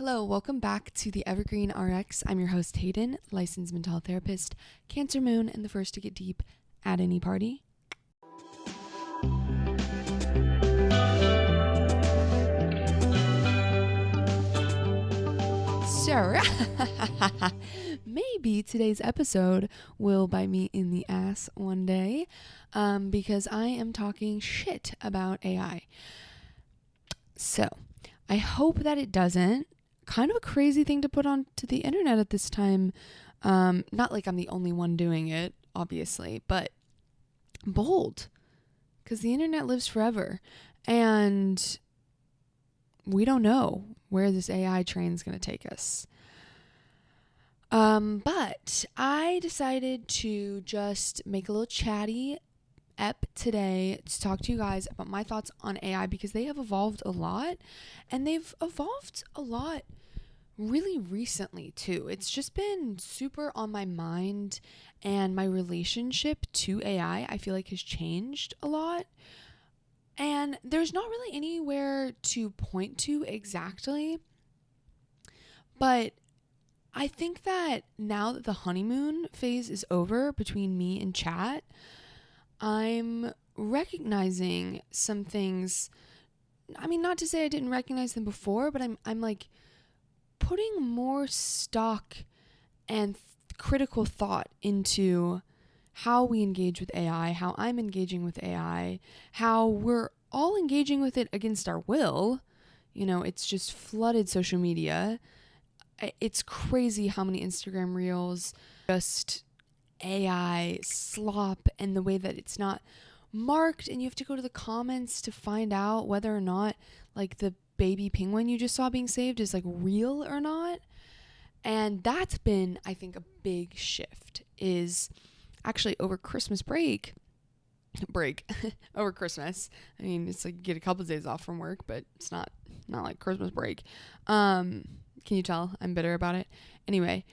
Hello, welcome back to the Evergreen RX. I'm your host, Hayden, licensed mental health therapist, Cancer Moon, and the first to get deep at any party. So, maybe today's episode will bite me in the ass one day because I am talking shit about AI. So, I hope that it doesn't. Kind of a crazy thing to put onto the internet at this time. Not like I'm the only one doing it, obviously, but bold, because the internet lives forever, and we don't know where this AI train's going to take us. But I decided to just make a little chatty ep today to talk to you guys about my thoughts on AI, because they have evolved a lot, and they've evolved a lot really recently too. It's just been super on my mind, and my relationship to AI, I feel like, has changed a lot. And there's not really anywhere to point to exactly, but I think that now that the honeymoon phase is over between me and chat, I'm recognizing some things. I mean, not to say I didn't recognize them before, but I'm like putting more stock and critical thought into how we engage with AI, how I'm engaging with AI, how we're all engaging with it against our will. You know, it's just flooded social media. It's crazy how many Instagram reels, just AI slop, and the way that it's not marked, and you have to go to the comments to find out whether or not like the baby penguin you just saw being saved is like real or not. And that's been, I think, a big shift. Is actually over Christmas break over Christmas. I mean, it's like you get a couple of days off from work, but it's not like Christmas break. Can you tell I'm bitter about it? Anyway,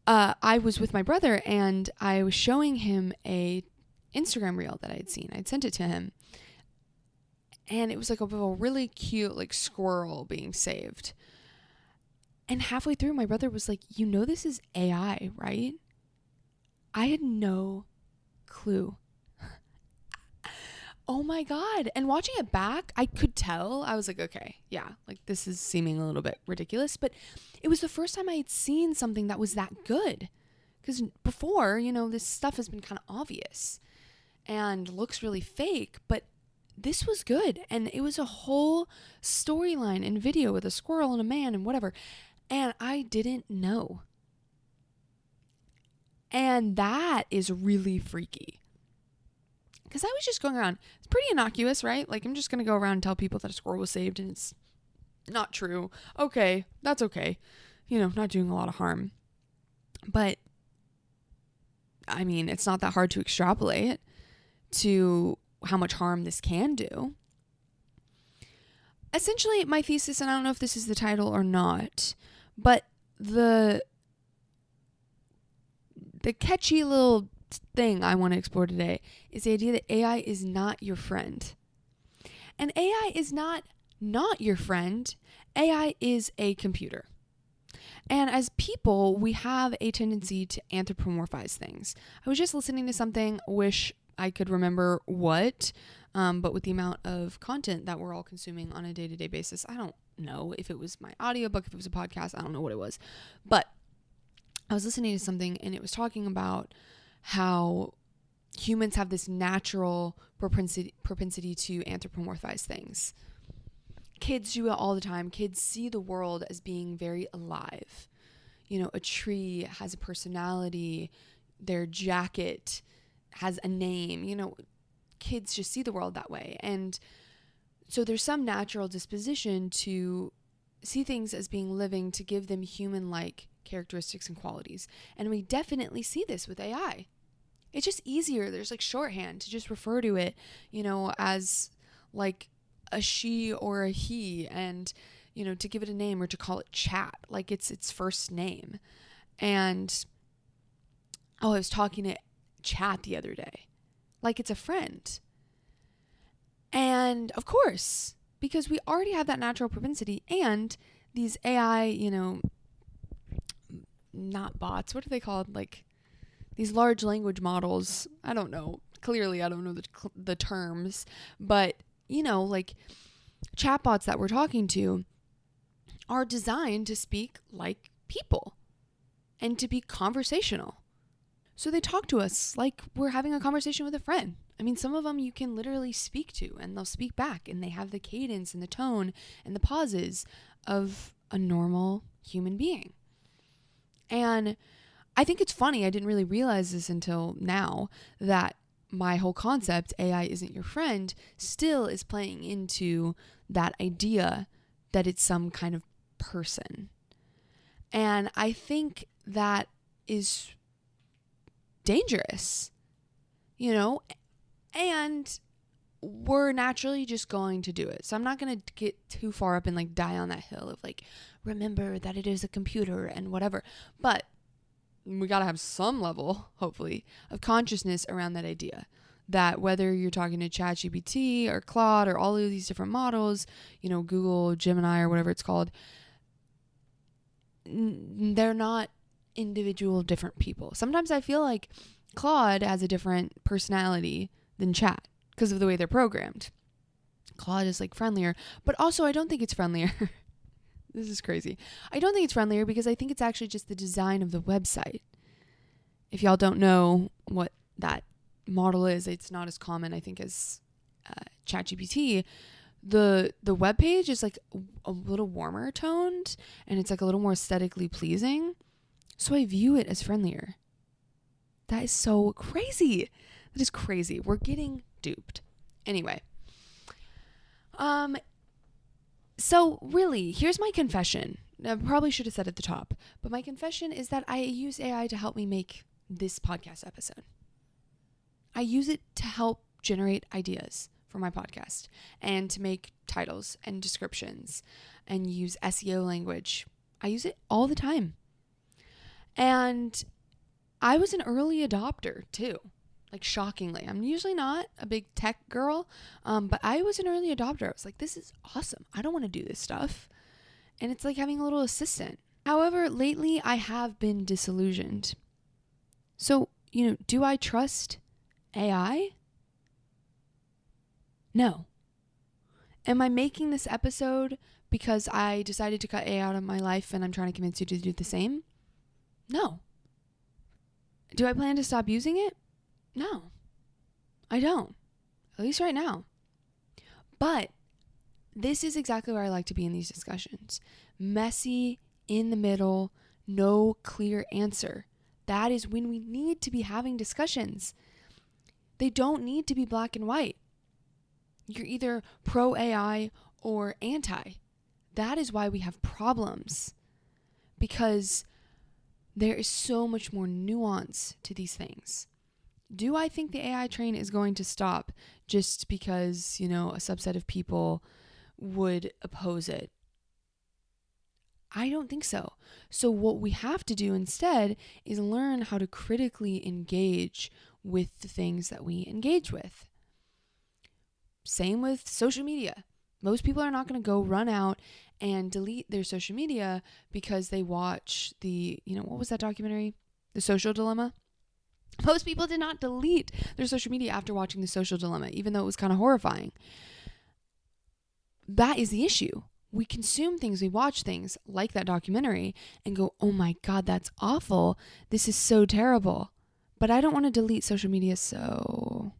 I was with my brother, and I was showing him a Instagram reel that I had seen. I'd sent it to him, and it was like a really cute like squirrel being saved. And halfway through, my brother was like, "You know this is AI, right?" I had no clue. Oh my God. And watching it back, I could tell. I was like, okay, yeah, like this is seeming a little bit ridiculous. But it was the first time I had seen something that was that good. Because before, this stuff has been kind of obvious and looks really fake. But this was good. And it was a whole storyline and video with a squirrel and a man and whatever. And I didn't know. And that is really freaky. Because I was just going around. It's pretty innocuous, right? Like, I'm just going to go around and tell people that a squirrel was saved and it's not true. Okay, that's okay. Not doing a lot of harm. But, I mean, it's not that hard to extrapolate to how much harm this can do. Essentially, my thesis, and I don't know if this is the title or not, but the catchy little thing I want to explore today is the idea that AI is not your friend. And AI is not your friend. AI is a computer. And as people, we have a tendency to anthropomorphize things. I was just listening to something, wish I could remember what, but with the amount of content that we're all consuming on a day-to-day basis, I don't know if it was my audiobook, if it was a podcast, I don't know what it was. But I was listening to something, and it was talking about how humans have this natural propensity to anthropomorphize things. Kids do it all the time. Kids see the world as being very alive. A tree has a personality. Their jacket has a name. Kids just see the world that way. And so there's some natural disposition to see things as being living, to give them human-like characteristics and qualities. And we definitely see this with AI. It's just easier. There's like shorthand to just refer to it, as like a she or a he, and, to give it a name or to call it chat, like it's its first name. And, I was talking to chat the other day, like it's a friend. And of course, because we already have that natural propensity, and these AI, not bots, what are they called? Like these large language models. I don't know. Clearly, I don't know the terms, but like chatbots that we're talking to are designed to speak like people and to be conversational. So they talk to us like we're having a conversation with a friend. I mean, some of them you can literally speak to and they'll speak back, and they have the cadence and the tone and the pauses of a normal human being. And I think it's funny, I didn't really realize this until now, that my whole concept, AI isn't your friend, still is playing into that idea that it's some kind of person. And I think that is dangerous, and we're naturally just going to do it. So I'm not going to get too far up and like die on that hill of like, remember that it is a computer and whatever. But we got to have some level, hopefully, of consciousness around that idea. That whether you're talking to ChatGPT or Claude or all of these different models, Google, Gemini, or whatever it's called, they're not individual different people. Sometimes I feel like Claude has a different personality than Chat because of the way they're programmed. Claude is like friendlier, but also I don't think it's friendlier. This is crazy. I don't think it's friendlier because I think it's actually just the design of the website. If y'all don't know what that model is, it's not as common, I think, as ChatGPT. The web page is like a little warmer toned, and it's like a little more aesthetically pleasing. So I view it as friendlier. That is so crazy. That is crazy. We're getting duped. Anyway. So really, here's my confession. I probably should have said at the top, but my confession is that I use AI to help me make this podcast episode. I use it to help generate ideas for my podcast and to make titles and descriptions and use SEO language. I use it all the time. And I was an early adopter too. Like, shockingly. I'm usually not a big tech girl, but I was an early adopter. I was like, this is awesome. I don't want to do this stuff. And it's like having a little assistant. However, lately I have been disillusioned. So, do I trust AI? No. Am I making this episode because I decided to cut AI out of my life and I'm trying to convince you to do the same? No. Do I plan to stop using it? No, I don't. At least right now. But this is exactly where I like to be in these discussions. Messy, in the middle, no clear answer. That is when we need to be having discussions. They don't need to be black and white. You're either pro AI or anti. That is why we have problems. Because there is so much more nuance to these things. Do I think the AI train is going to stop just because, a subset of people would oppose it? I don't think so. So what we have to do instead is learn how to critically engage with the things that we engage with. Same with social media. Most people are not going to go run out and delete their social media because they watch what was that documentary? The Social Dilemma? Most people did not delete their social media after watching The Social Dilemma, even though it was kind of horrifying. That is the issue. We consume things, we watch things like that documentary and go, oh my God, that's awful. This is so terrible. But I don't want to delete social media, so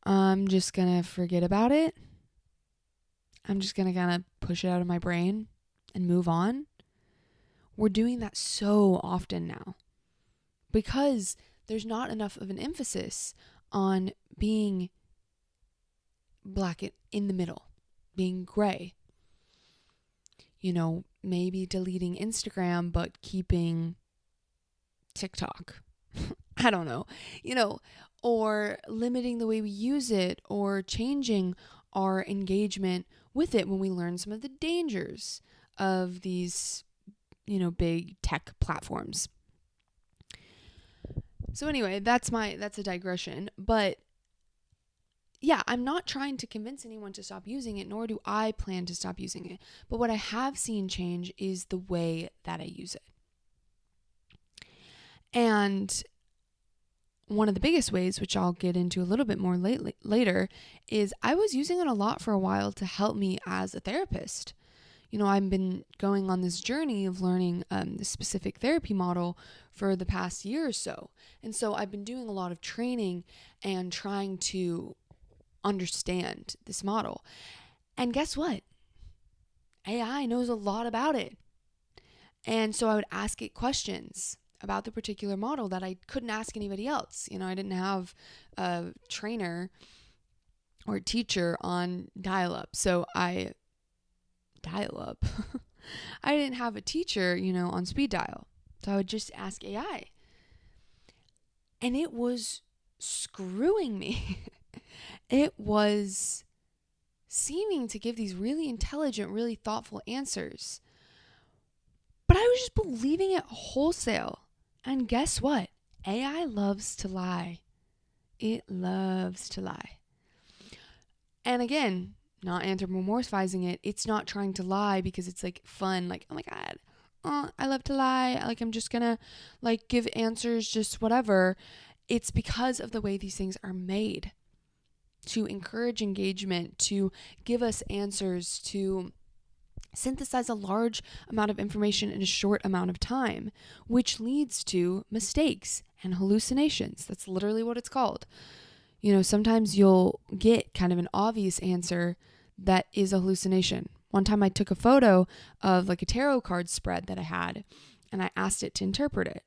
I'm just going to forget about it. I'm just going to kind of push it out of my brain and move on. We're doing that so often now. Because there's not enough of an emphasis on being black in the middle, being gray. Maybe deleting Instagram, but keeping TikTok. I don't know, or limiting the way we use it or changing our engagement with it when we learn some of the dangers of these, big tech platforms. So anyway, that's a digression, but yeah, I'm not trying to convince anyone to stop using it, nor do I plan to stop using it. But what I have seen change is the way that I use it. And one of the biggest ways, which I'll get into a little bit more later, is I was using it a lot for a while to help me as a therapist. I've been going on this journey of learning this specific therapy model for the past year or so. And so I've been doing a lot of training and trying to understand this model. And guess what? AI knows a lot about it. And so I would ask it questions about the particular model that I couldn't ask anybody else. I didn't have a trainer or a teacher on dial-up. I didn't have a teacher, on speed dial. So I would just ask AI. And it was screwing me. It was seeming to give these really intelligent, really thoughtful answers. But I was just believing it wholesale. And guess what? AI loves to lie. It loves to lie. And again, not anthropomorphizing it. It's not trying to lie because it's like fun. Like, oh my God, I love to lie. Like, I'm just gonna give answers, just whatever. It's because of the way these things are made to encourage engagement, to give us answers, to synthesize a large amount of information in a short amount of time, which leads to mistakes and hallucinations. That's literally what it's called. Sometimes you'll get kind of an obvious answer that is a hallucination. One time I took a photo of a tarot card spread that I had, and I asked it to interpret it.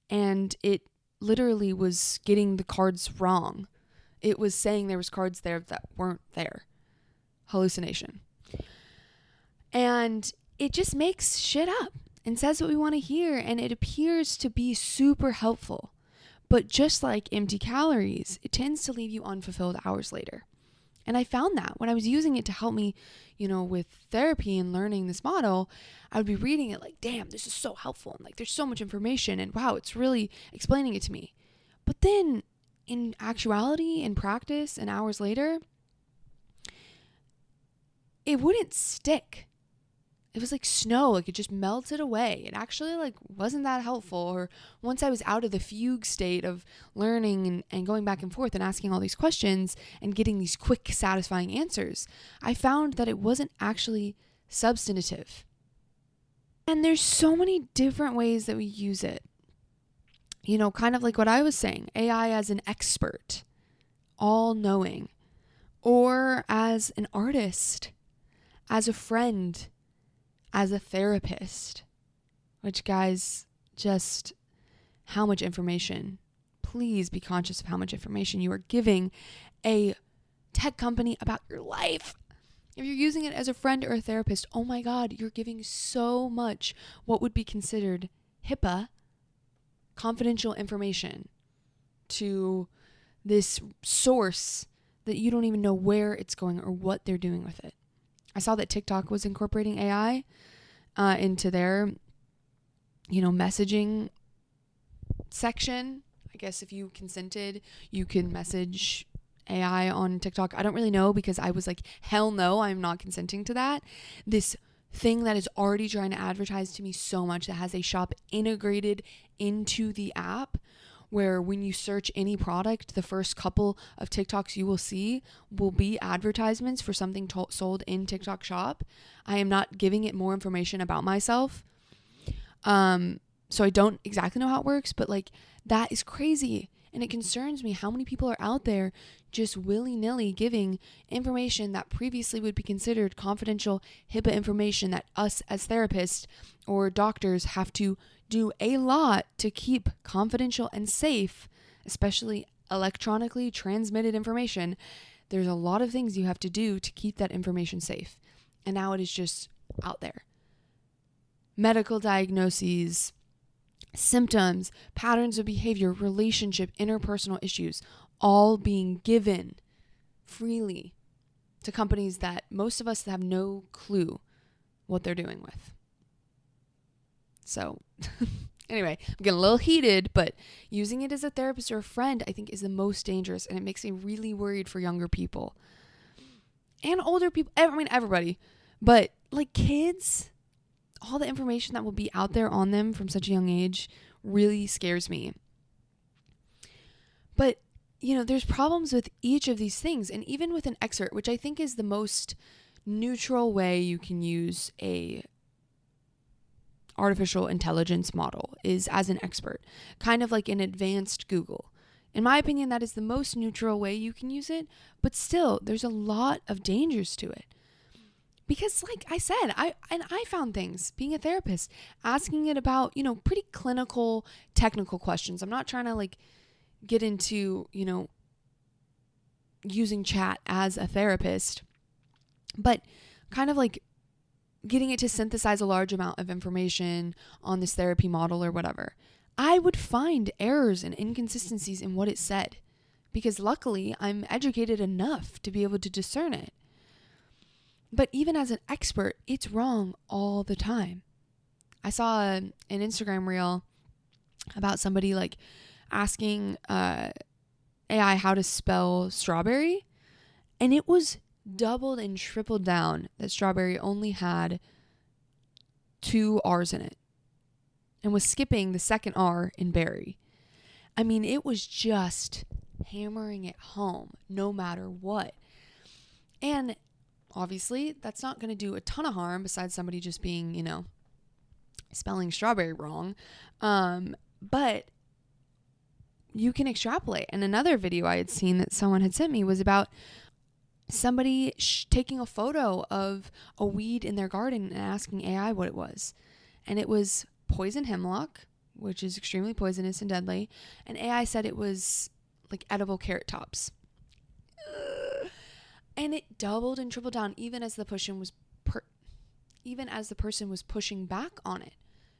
And it literally was getting the cards wrong. It was saying there was cards there that weren't there. Hallucination. And it just makes shit up and says what we want to hear, and it appears to be super helpful. But just like empty calories, it tends to leave you unfulfilled hours later. And I found that when I was using it to help me, with therapy and learning this model, I would be reading it like, damn, this is so helpful. And there's so much information, and wow, it's really explaining it to me. But then in actuality, in practice, and hours later, it wouldn't stick. It was like snow, it just melted away. It actually wasn't that helpful. Or once I was out of the fugue state of learning and going back and forth and asking all these questions and getting these quick, satisfying answers, I found that it wasn't actually substantive. And there's so many different ways that we use it. Kind of like what I was saying, AI as an expert, all-knowing, or as an artist, as a friend, as a therapist, which, guys, just how much information. Please be conscious of how much information you are giving a tech company about your life. If you're using it as a friend or a therapist, oh my God, you're giving so much what would be considered HIPAA, confidential information, to this source that you don't even know where it's going or what they're doing with it. I saw that TikTok was incorporating AI into their, messaging section. I guess if you consented, you can message AI on TikTok. I don't really know, because I was like, hell no, I'm not consenting to that. This thing that is already trying to advertise to me so much, that has a shop integrated into the app, where when you search any product, the first couple of TikToks you will see will be advertisements for something sold in TikTok shop. I am not giving it more information about myself. So I don't exactly know how it works, but that is crazy. And it concerns me how many people are out there just willy-nilly giving information that previously would be considered confidential HIPAA information that us as therapists or doctors have to do a lot to keep confidential and safe, especially electronically transmitted information. There's a lot of things you have to do to keep that information safe. And now it is just out there. Medical diagnoses, symptoms, patterns of behavior, relationship, interpersonal issues, all being given freely to companies that most of us have no clue what they're doing with. So Anyway, I'm getting a little heated, but using it as a therapist or a friend, I think, is the most dangerous, and it makes me really worried for younger people and older people. I mean, everybody, but like kids, all the information that will be out there on them from such a young age really scares me. But, there's problems with each of these things, and even with an expert, which I think is the most neutral way you can use a artificial intelligence model, is as an expert, kind of like an advanced Google. In my opinion, that is the most neutral way you can use it, but still, there's a lot of dangers to it. Because like I said, I found things, being a therapist, asking it about, pretty clinical, technical questions. I'm not trying to like get into, using chat as a therapist, but kind of like getting it to synthesize a large amount of information on this therapy model or whatever. I would find errors and inconsistencies in what it said, because luckily I'm educated enough to be able to discern it. But even as an expert, it's wrong all the time. I saw an Instagram reel about somebody like asking AI how to spell strawberry, and it was doubled and tripled down that strawberry only had 2 R's in it and was skipping the second R in berry. I mean, it was just hammering it home no matter what. And obviously, that's not going to do a ton of harm besides somebody just being, spelling strawberry wrong. But you can extrapolate. And another video I had seen that someone had sent me was about somebody taking a photo of a weed in their garden and asking AI what it was. And it was poison hemlock, which is extremely poisonous and deadly. And AI said it was like edible carrot tops. And it doubled and tripled down even as the person was pushing back on it,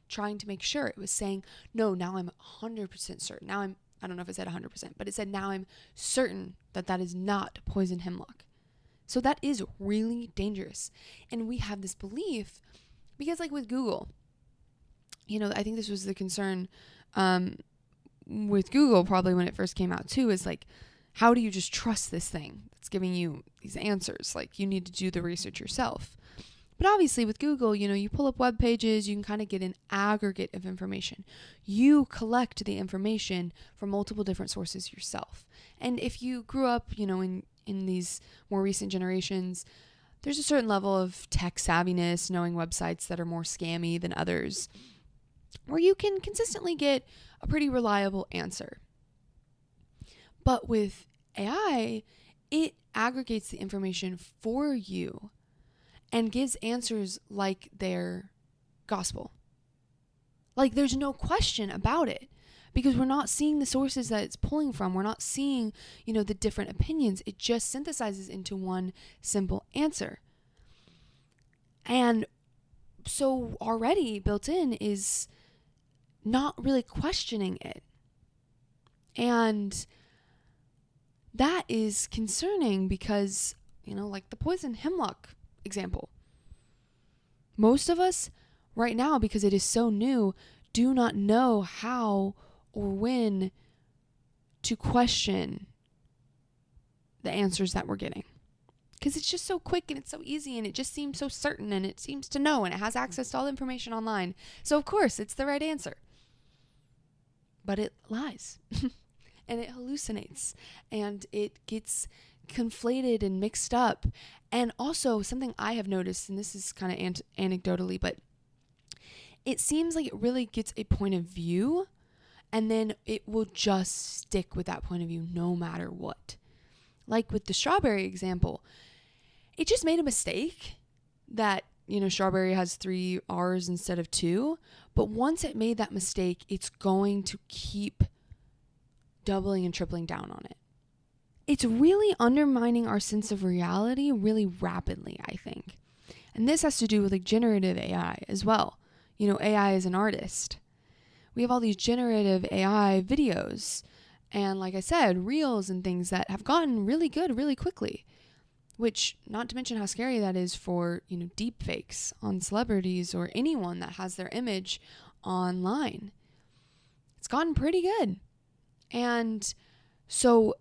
trying to make sure. It was saying, no, now I'm 100% certain. I don't know if it said 100%, but it said, now I'm certain that is not poison hemlock. So that is really dangerous. And we have this belief because like with Google, I think this was the concern with Google probably when it first came out too, is like, how do you just trust this thing that's giving you these answers? Like, you need to do the research yourself. But obviously with Google, you pull up web pages, you can kind of get an aggregate of information. You collect the information from multiple different sources yourself. And if you grew up, in these more recent generations, there's a certain level of tech savviness, knowing websites that are more scammy than others, where you can consistently get a pretty reliable answer. But with AI, it aggregates the information for you and gives answers like they're gospel. Like there's no question about it, because we're not seeing the sources that it's pulling from. We're not seeing, the different opinions. It just synthesizes into one simple answer. And so already built in is not really questioning it. And that is concerning because, like the poison hemlock example. Most of us right now, because it is so new, do not know how or when to question the answers that we're getting. Because it's just so quick and it's so easy and it just seems so certain and it seems to know and it has access to all the information online. So of course it's the right answer. But it lies and it hallucinates and it gets conflated and mixed up. And also something I have noticed, and this is kind of anecdotally, but it seems like it really gets a point of view and then it will just stick with that point of view no matter what. Like with the strawberry example, it just made a mistake that, strawberry has 3 R's instead of 2. But once it made that mistake, it's going to keep doubling and tripling down on it. It's really undermining our sense of reality really rapidly, I think. And this has to do with like generative AI as well. AI is an artist. We have all these generative AI videos and, like I said, reels and things that have gotten really good really quickly, which, not to mention how scary that is for, deep fakes on celebrities or anyone that has their image online. It's gotten pretty good. And so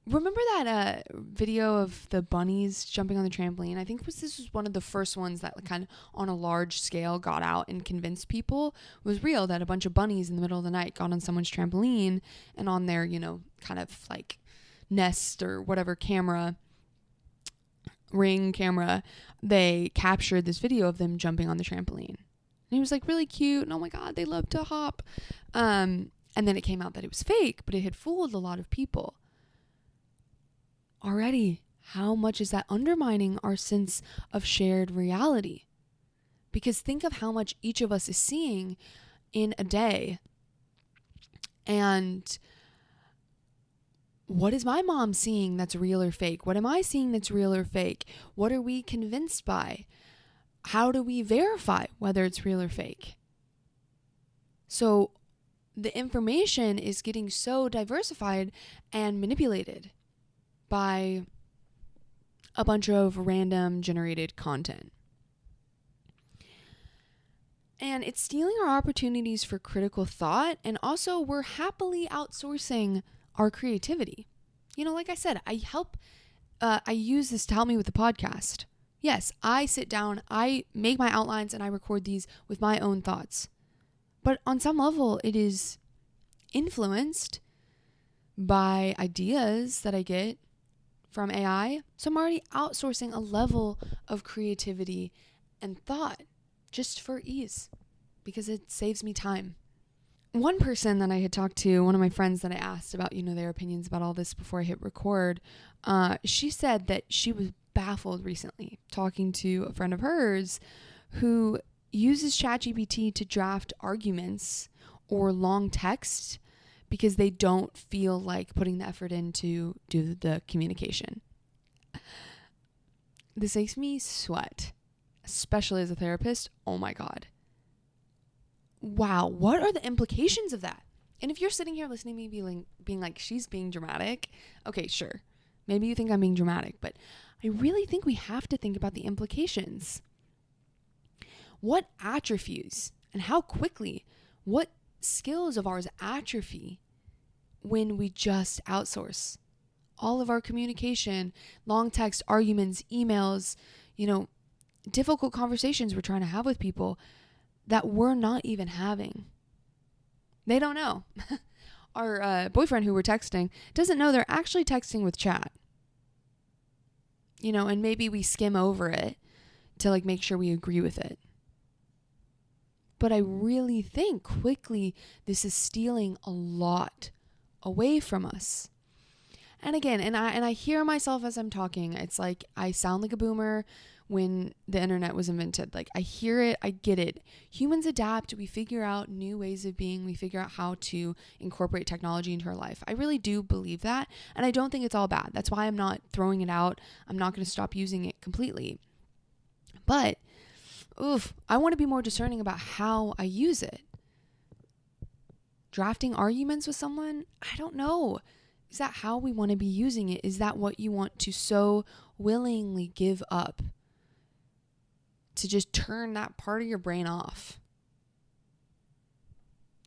remember that video of the bunnies jumping on the trampoline? I think this was one of the first ones that kind of on a large scale got out and convinced people was real, that a bunch of bunnies in the middle of the night got on someone's trampoline and on their, kind of like Nest or whatever Ring camera, they captured this video of them jumping on the trampoline. And it was like really cute. And oh my God, they love to hop. And then it came out that it was fake, but it had fooled a lot of people. Already, how much is that undermining our sense of shared reality? Because think of how much each of us is seeing in a day. And what is my mom seeing that's real or fake? What am I seeing that's real or fake? What are we convinced by? How do we verify whether it's real or fake? So the information is getting so diversified and manipulated by a bunch of random generated content. And it's stealing our opportunities for critical thought. And also we're happily outsourcing our creativity. Like I said, I use this to help me with the podcast. Yes, I sit down, I make my outlines, and I record these with my own thoughts. But on some level, it is influenced by ideas that I get from AI. So I'm already outsourcing a level of creativity and thought just for ease, because it saves me time. One person that I had talked to, one of my friends that I asked about, their opinions about all this before I hit record, she said that she was baffled recently talking to a friend of hers who uses ChatGPT to draft arguments or long text because they don't feel like putting the effort in to do the communication. This makes me sweat, especially as a therapist. Oh my God. Wow, what are the implications of that? And if you're sitting here listening to me being like, she's being dramatic, okay, sure. Maybe you think I'm being dramatic, but I really think we have to think about the implications. What atrophies and how quickly, what skills of ours atrophy when we just outsource all of our communication, long text, arguments, emails, difficult conversations we're trying to have with people that we're not even having. They don't know. Our boyfriend who we're texting doesn't know they're actually texting with chat. And maybe we skim over it to make sure we agree with it. But I really think quickly this is stealing a lot away from us. And again, and I hear myself as I'm talking. It's like I sound like a boomer when the internet was invented. I hear it, I get it. Humans adapt, we figure out new ways of being, we figure out how to incorporate technology into our life. I really do believe that, and I don't think it's all bad. That's why I'm not throwing it out. I'm not going to stop using it completely. But, I want to be more discerning about how I use it. Drafting arguments with someone? I don't know. Is that how we want to be using it? Is that what you want to so willingly give up? To just turn that part of your brain off?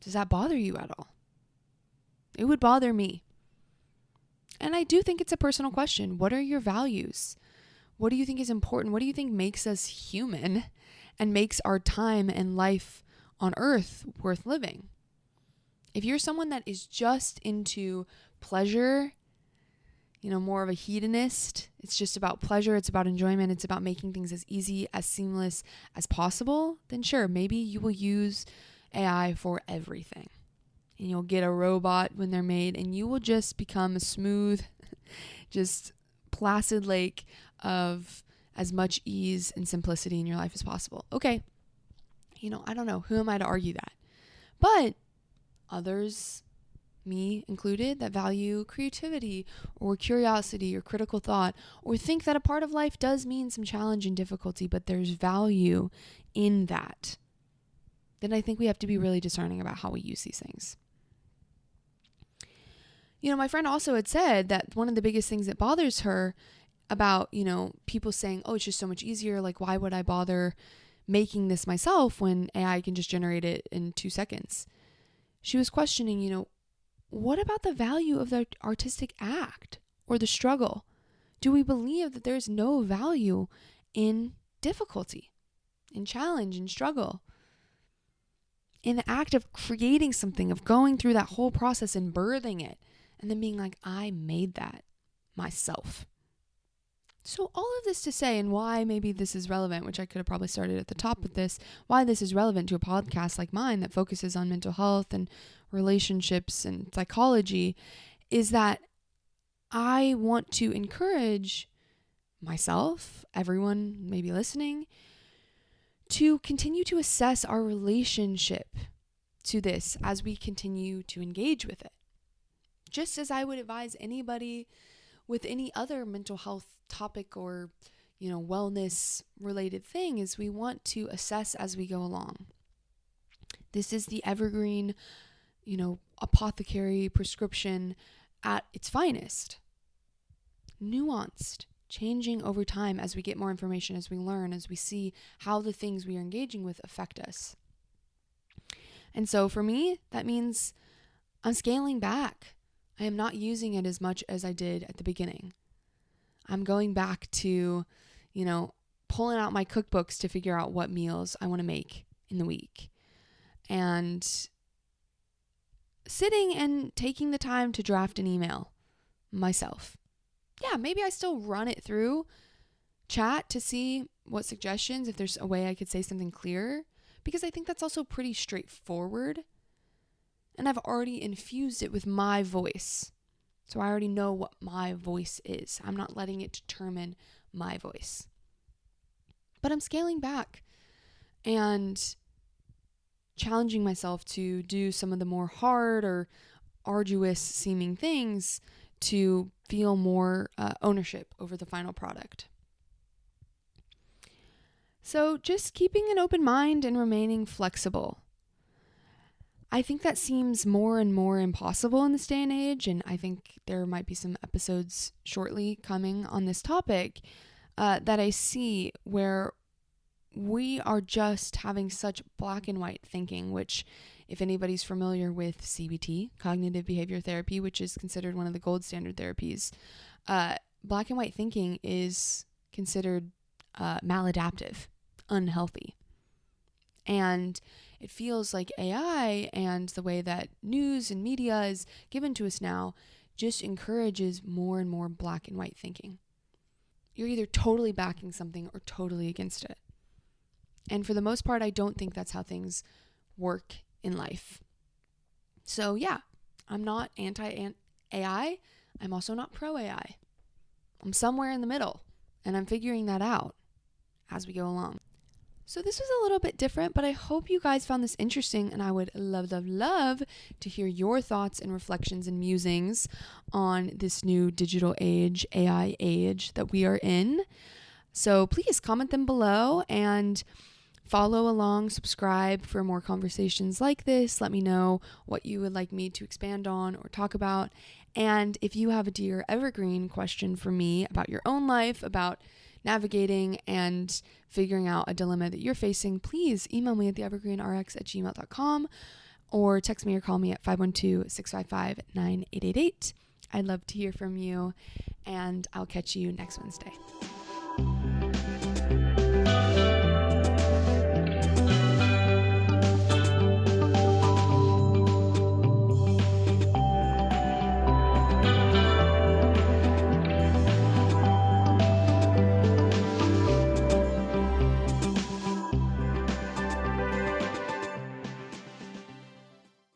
Does that bother you at all? It would bother me. And I do think it's a personal question. What are your values? What do you think is important? What do you think makes us human and makes our time and life on earth worth living? If you're someone that is just into pleasure, more of a hedonist, it's just about pleasure, it's about enjoyment, it's about making things as easy, as seamless as possible, then sure, maybe you will use AI for everything. And you'll get a robot when they're made, and you will just become a smooth, just placid lake of as much ease and simplicity in your life as possible. Okay, I don't know. Who am I to argue that? But others, me included, that value creativity or curiosity or critical thought, or think that a part of life does mean some challenge and difficulty, but there's value in that, then I think we have to be really discerning about how we use these things. My friend also had said that one of the biggest things that bothers her about, people saying, oh, it's just so much easier. Why would I bother making this myself when AI can just generate it in 2 seconds? She was questioning, what about the value of the artistic act or the struggle? Do we believe that there's no value in difficulty, in challenge, in struggle? In the act of creating something, of going through that whole process and birthing it, and then being like, I made that myself. So all of this to say, and why maybe this is relevant, which I could have probably started at the top with this, why this is relevant to a podcast like mine that focuses on mental health and relationships and psychology, is that I want to encourage myself, everyone maybe listening, to continue to assess our relationship to this as we continue to engage with it. Just as I would advise anybody with any other mental health topic or, wellness related thing, is we want to assess as we go along. This is the evergreen, apothecary prescription at its finest. Nuanced, changing over time as we get more information, as we learn, as we see how the things we are engaging with affect us. And so for me, that means I'm scaling back. I am not using it as much as I did at the beginning. I'm going back to, pulling out my cookbooks to figure out what meals I want to make in the week. And sitting and taking the time to draft an email myself. Yeah, maybe I still run it through chat to see what suggestions, if there's a way I could say something clearer, because I think that's also pretty straightforward. And I've already infused it with my voice. So I already know what my voice is. I'm not letting it determine my voice. But I'm scaling back and challenging myself to do some of the more hard or arduous seeming things to feel more ownership over the final product. So just keeping an open mind and remaining flexible. I think that seems more and more impossible in this day and age, and I think there might be some episodes shortly coming on this topic that I see where we are just having such black and white thinking, which, if anybody's familiar with CBT, cognitive behavior therapy, which is considered one of the gold standard therapies, black and white thinking is considered maladaptive, unhealthy. And it feels like AI and the way that news and media is given to us now just encourages more and more black and white thinking. You're either totally backing something or totally against it. And for the most part, I don't think that's how things work in life. So yeah, I'm not anti-AI. I'm also not pro-AI. I'm somewhere in the middle, and I'm figuring that out as we go along. So this was a little bit different, but I hope you guys found this interesting, and I would love to hear your thoughts and reflections and musings on this new digital age, AI age that we are in. So please comment them below and follow along, subscribe for more conversations like this. Let me know what you would like me to expand on or talk about. And if you have a dear evergreen question for me about your own life, about navigating and figuring out a dilemma that you're facing, please email me at theevergreenrx@gmail.com or text me or call me at 512-655-9888. I'd love to hear from you, and I'll catch you next Wednesday.